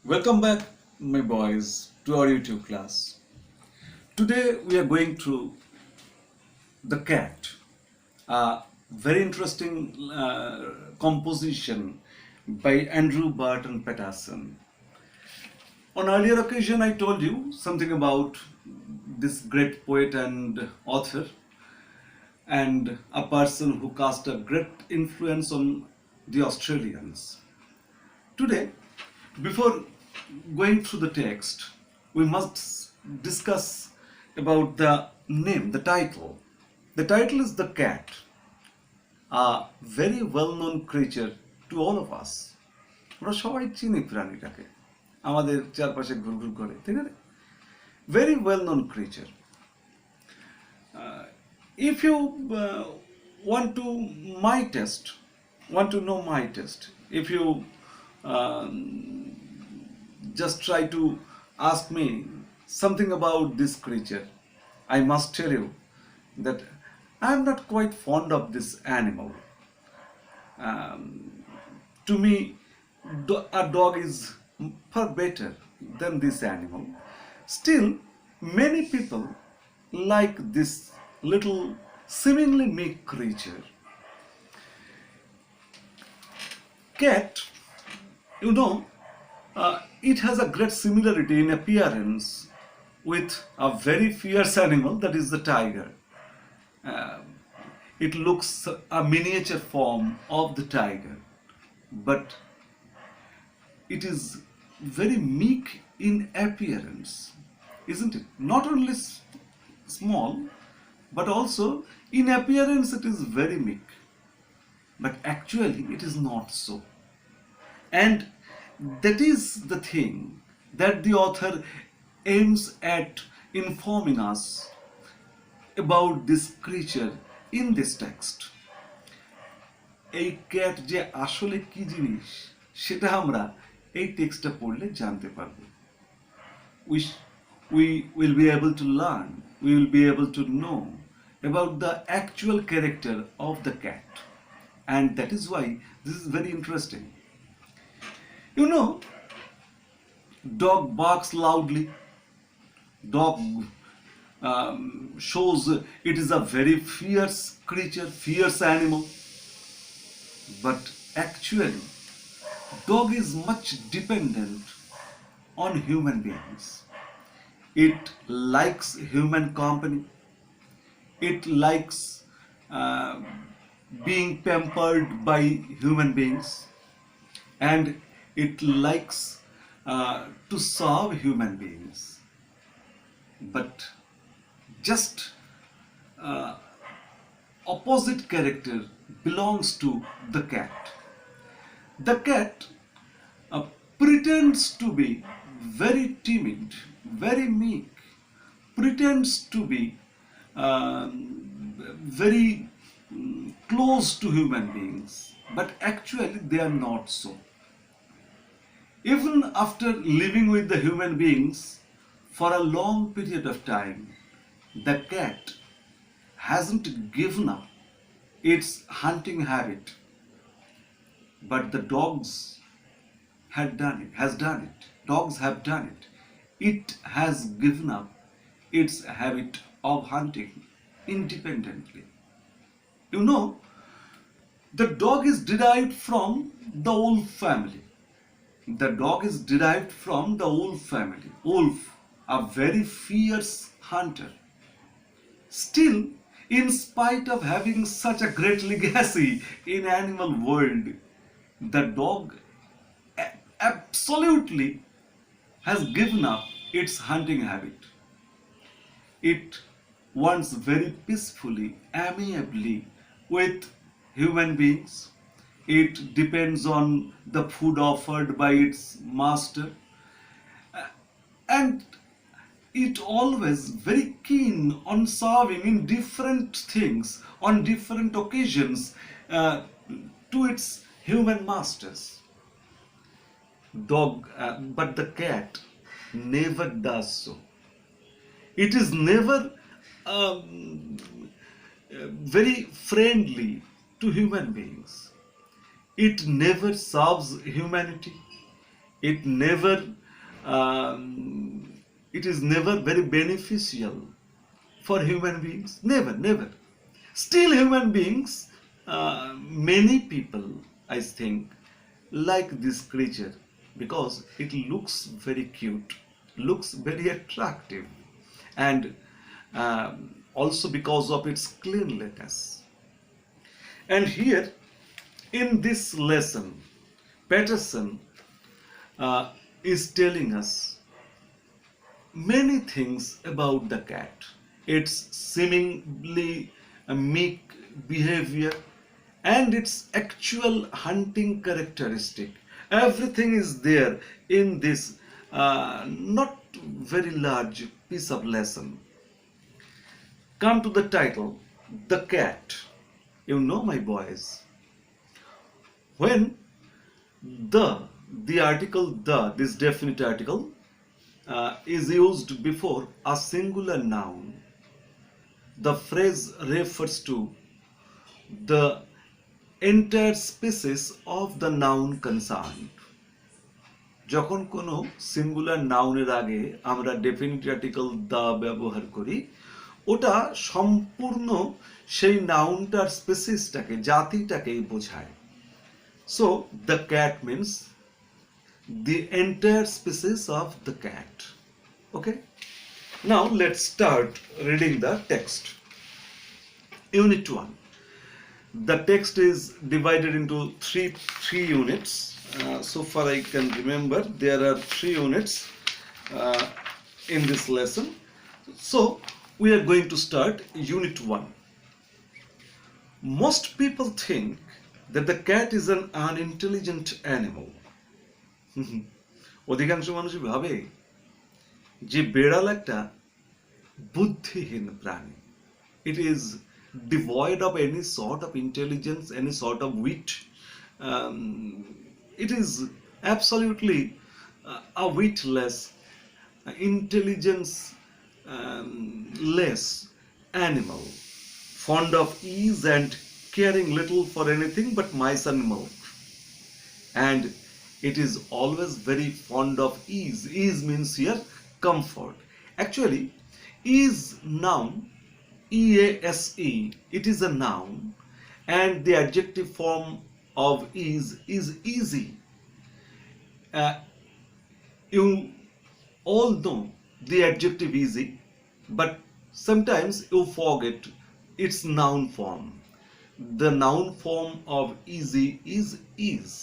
Welcome back, my boys, to our YouTube class. Today we are going through The Cat, a very interesting composition by Andrew Barton Patterson. On earlier occasion, I told you something about this great poet and author, and a person who cast a great influence on the Australians. Today, before going through the text, we must discuss about the name, the title. The title is The Cat, a very well-known creature to all of us. আমরা সবাই চিনি প্রাণীটাকে, আমাদের চারপাশে ঘুরঘুর করে, ঠিক আছে? Very well-known creature. If you want to want to know my test, if you um, just try to ask me something about this creature, I must tell you that I am not quite fond of this animal. To me, a dog is far better than this animal. Still, many people like this little seemingly meek creature. Cat, you know, it has a great similarity in appearance with a very fierce animal, that is the tiger. It looks a miniature form of the tiger, but it is very meek in appearance, isn't it? Not only small, but also in appearance it is very meek, but actually it is not so. And that is the thing that the author aims at informing us about this creature in this text. এই cat যে আসলে কি জিনিস সেটা আমরা এই টেক্সটটা পড়লে জানতে পারবো. We will be able to learn, we will be able to know about the actual character of the cat, and that is why this is very interesting. You know, dog barks loudly. Dog shows it is a very fierce creature, fierce animal. But actually, dog is much dependent on human beings. It likes human company. It likes being pampered by human beings. And it likes to serve human beings. But just opposite character belongs to the cat. The cat pretends to be very timid, very meek, pretends to be very close to human beings, but actually they are not so. Even after living with the human beings for a long period of time, the cat hasn't given up its hunting habit. But the dogs has done it. Dogs have done it. It has given up its habit of hunting independently. You know, the dog is derived from the wolf family. The dog is derived from the wolf family. Wolf, a very fierce hunter. Still, in spite of having such a great legacy in animal world, the dog absolutely has given up its hunting habit. It wants very peacefully, amiably with human beings. It depends on the food offered by its master, and it always very keen on serving in different things on different occasions to its human masters. But the cat never does so. It is never very friendly to human beings. It never serves humanity. It never, it is never very beneficial for human beings. Never, never. Still, human beings, many people, I think, like this creature because it looks very cute, looks very attractive, and also because of its cleanliness. And here, in this lesson, Patterson is telling us many things about the cat. Its seemingly meek behavior and its actual hunting characteristic. Everything is there in this not very large piece of lesson. Come to the title, The Cat. You know, my boys, when the the article the this definite article is used before a singular noun, the phrase refers to the entire species of the noun concerned. যখন কোনো singular নাউনের আগে আমরা definite article দা ব্যবহার করি, ওটা সম্পূর্ণ সেই নাউনটার স্পেসিসটাকে, জাতিটাকেই বোঝায়. So the cat means the entire species of the cat. Okay, now let's start reading the text. Unit 1. The text is divided into three units. So far I can remember there are 3 units in this lesson. So we are going to start unit 1. Most people think that the cat is an unintelligent animal. অধিকাংশ মানুষই ভাবে যে বেড়াল একটা বুদ্ধিহীন প্রাণী. It is devoid of any sort of intelligence, any sort of wit. It is absolutely a witless, intelligence less animal, fond of ease and caring little for anything but mice and milk. And it is always very fond of ease. Ease means here comfort. Actually, ease noun, E-A-S-E, it is a noun, and the adjective form of ease is easy. You all know the adjective easy, but sometimes you forget its noun form. The noun form of easy is ease.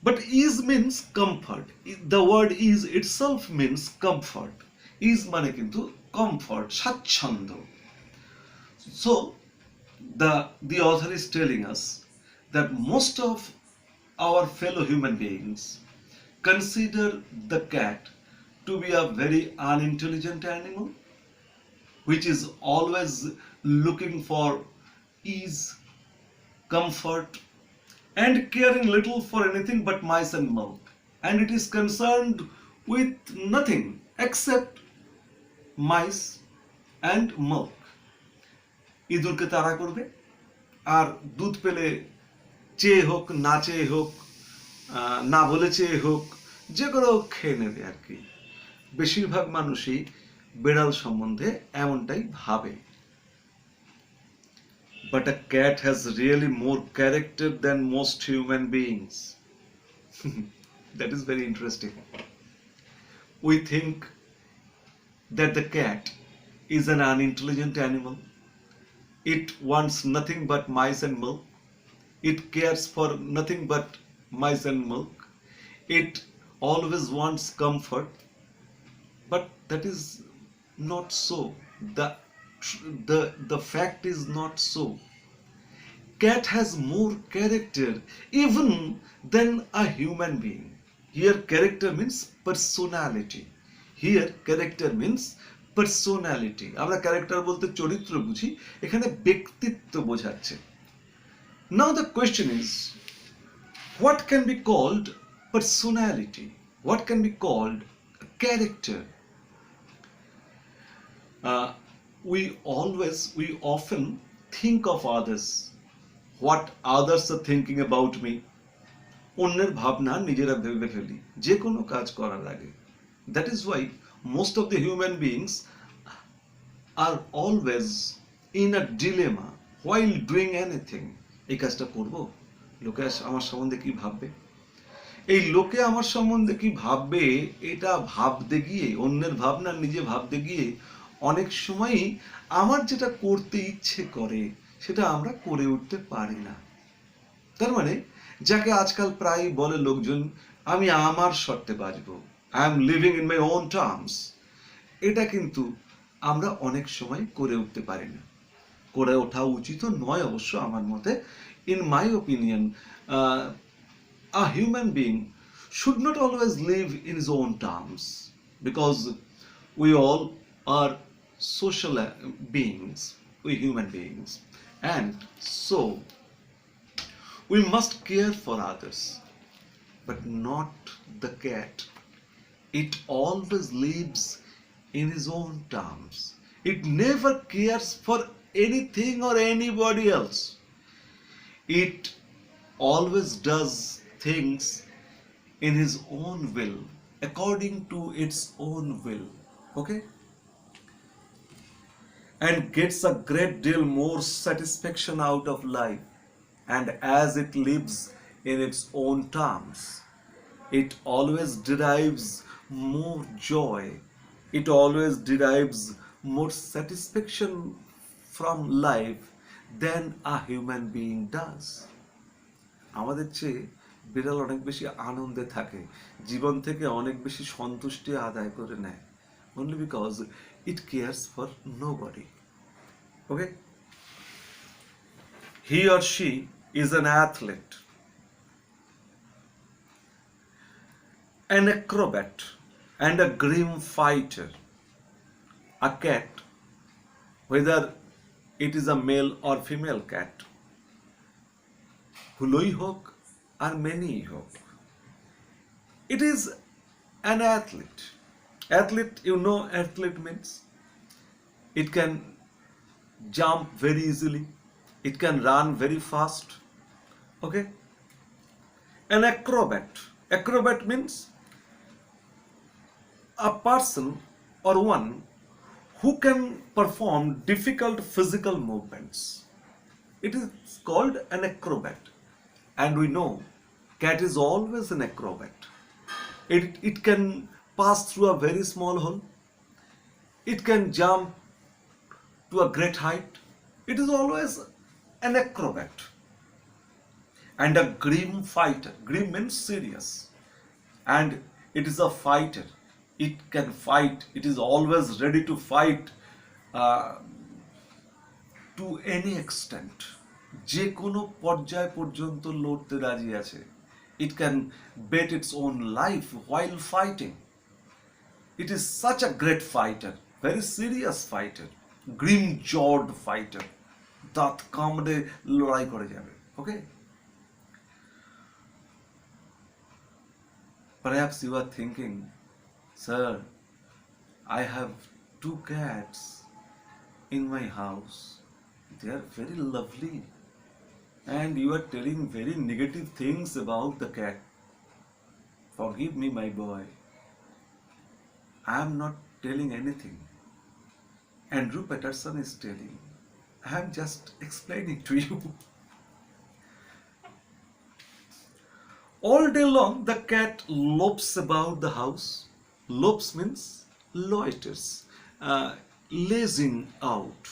But ease means comfort. The word ease itself means comfort. Ease মানে কিন্তু comfort, স্বাচ্ছন্দ্য. So the author is telling us that most of our fellow human beings consider the cat to be a very unintelligent animal which is always looking for ease, comfort, and caring little for anything but mice and milk, and it is concerned with nothing except mice and milk. ইঁদুরকে তাড়া করবে আর দুধ পেলে চেয়ে হোক, না চেয়ে হোক, না বলে চেয়ে হোক, যে কোনো খেয়ে নেবে আর কি. বেশিরভাগ মানুষই বেড়াল সম্বন্ধে এমনটাই ভাবে. But a cat has really more character than most human beings. That is very interesting. We think that the cat is an unintelligent animal. It wants nothing but mice and milk. It cares for nothing but mice and milk. It always wants comfort. But that is not so. The fact is not so. Cat has more character even than a human being. Here character means personality. Here character means personality. আমরা character বলতে চরিত্র বুঝি, এখানে ব্যক্তিত্ব বোঝাচ্ছে. Now the question is, what can be called personality? What can be called character? We often think of others, what others are thinking about me, অন্যের ভাবনা নিজেরা ভেবে ফেলি যে কোনো কাজ করার আগে। That is Y most of the human beings are always in a dilemma while doing anything. এই কাজটা করব, লোকে আমার সম্বন্ধে কি ভাববে, এই লোকে আমার সম্বন্ধে কি ভাববে, এটা ভাবতে গিয়ে, অন্যের ভাবনা নিজে ভাবতে গিয়ে অনেক সময়ই আমার যেটা করতে ইচ্ছে করে সেটা আমরা করে উঠতে পারি না। তার মানে যাকে আজকাল প্রায় বলে লোকজন, আমি আমার শর্তে বাঁচবো, I am living in my own terms, এটা কিন্তু আমরা অনেক সময় করে উঠতে পারি না। করে ওঠা উচিত নয় অবশ্য আমার মতে। In my opinion, a human being should not always live in his own terms, because we all are social beings, we human beings, and so we must care for others, but not the cat. It always lives in his own terms. It never cares for anything or anybody else. It always does things in his own will, according to its own will. Okay? And gets a great deal more satisfaction out of life. And as it lives in its own terms, it always derives more joy. It always derives more satisfaction from life than a human being does. আমাদের চেয়ে বিড়াল অনেক বেশি আনন্দে থাকে, জীবন থেকে অনেক বেশি সন্তুষ্টি আদায় করে নেয়, only because it cares for nobody. Okay? He or she is an athlete, an acrobat, and a grim fighter. A cat, whether it is a male or female cat, হুলোই হোক আর মেনেই হোক, it is an athlete. Athlete, you know athlete means? It can jump very easily, it can run very fast. Okay? An acrobat. Acrobat means a person or one who can perform difficult physical movements. It is called an acrobat. And we know cat is always an acrobat. It can pass through a very small hole. It can jump to a great height. It is always an acrobat. And a grim fighter. Grim means serious. And it is a fighter. It can fight. It is always ready to fight to any extent. যে কোনো পর্যায় পর্যন্ত লড়তে রাজি আছে। It can bet its own life while fighting. It is such a great fighter, very serious fighter, grim-jawed fighter. দাঁত কামড়ে লড়াই করে যাবে। Okay? Perhaps you are thinking, sir, I have 2 cats in my house. They are very lovely. And you are telling very negative things about the cat. Forgive me, my boy. I am not telling anything. Andrew Patterson is telling. I am just explaining to you. All day long, the cat lopes about the house. Lopes means loiters, lazing out,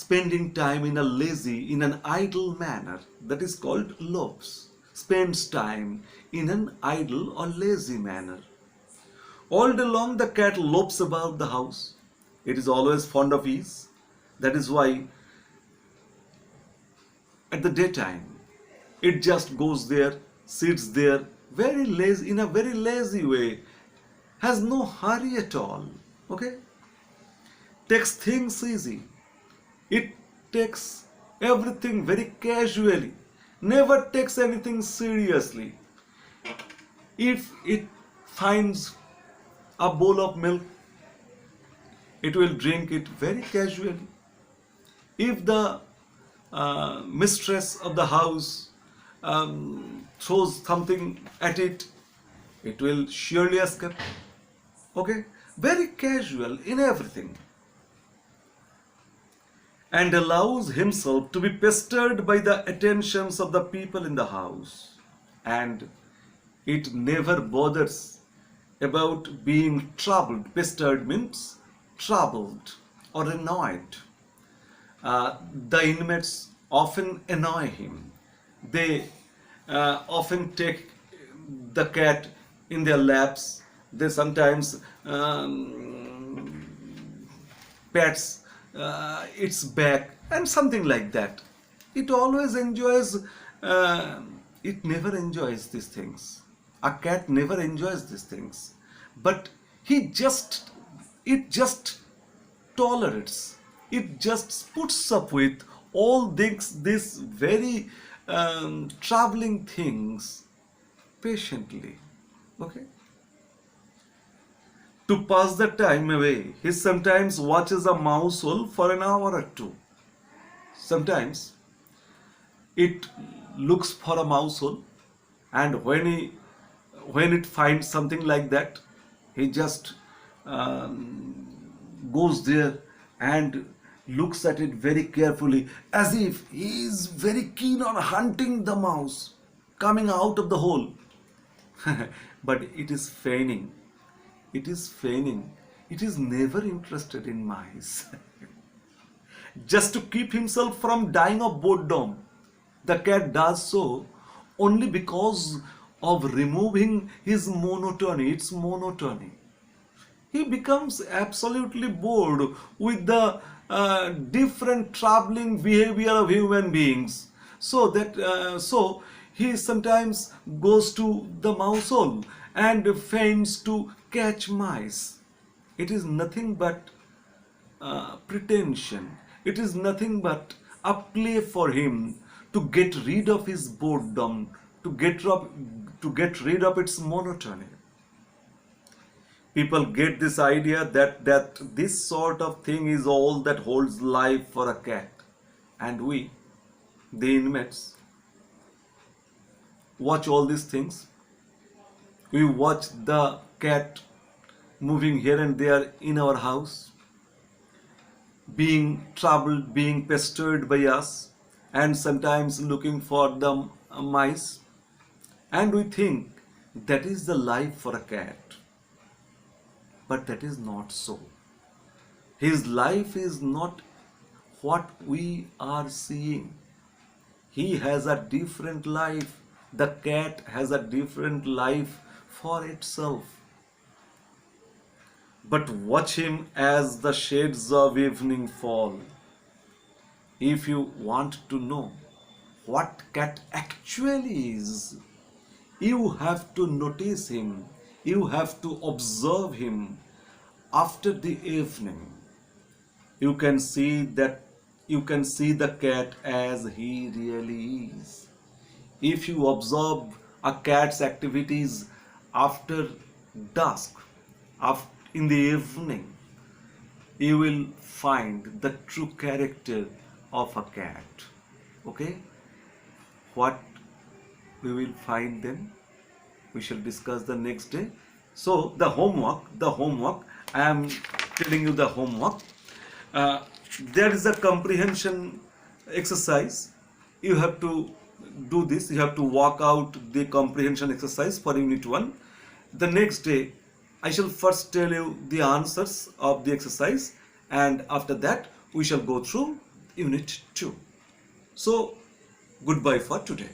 spending time in a lazy, in an idle manner. That is called lopes. Spends time in an idle or lazy manner. All day long, the cat lopes about the house. It is always fond of ease. That is why at the daytime, it just goes there, sits there, very lazy, in a very lazy way, has no hurry at all. Okay? Takes things easy. It takes everything very casually, never takes anything seriously. If it finds a bowl of milk, it will drink it very casually. If the mistress of the house throws something at it, it will surely escape. Okay? Very casual in everything. And allows himself to be pestered by the attentions of the people in the house. And it never bothers about being troubled. Pestered means troubled or annoyed. The inmates often annoy him. They often take the cat in their laps. They sometimes pets its back and something like that. It always enjoys, it never enjoys these things. A cat never enjoys these things. But it just tolerates. It just puts up with all these very troubling things patiently. Okay? To pass the time away, he sometimes watches a mouse hole for an hour or two. Sometimes it looks for a mouse hole, and when it finds something like that, he just goes there and looks at it very carefully, as if he is very keen on hunting the mouse coming out of the hole. But it is feigning. It is feigning. It is never interested in mice. Just to keep himself from dying of boredom, the cat does so only because of removing his monotony, its monotony. He becomes absolutely bored with the different troubling behavior of human beings. So he sometimes goes to the mouse hole and feigns to catch mice. It is nothing but pretension. It is nothing but a play for him to get rid of his boredom, to get rid of its monotony. People get this idea that this sort of thing is all that holds life for a cat. And we, the inmates, watch all these things. We watch the cat moving here and there in our house, being troubled, being pestered by us, and sometimes looking for the mice. And we think that is the life for a cat. But that is not so. His life is not what we are seeing. He has a different life. The cat has a different life for itself. But watch him as the shades of evening fall. If you want to know what cat actually is, you have to notice him. You have to observe him after the evening. You can see the cat as he really is. If you observe a cat's activities after dusk, in the evening, you will find the true character of a cat. Okay? What we will find then? We shall discuss the next day. So the homework, I am telling you the homework. There is a comprehension exercise. You have to do this. You have to work out the comprehension exercise for Unit 1. The next day, I shall first tell you the answers of the exercise, and after that, we shall go through Unit 2. So, goodbye for today.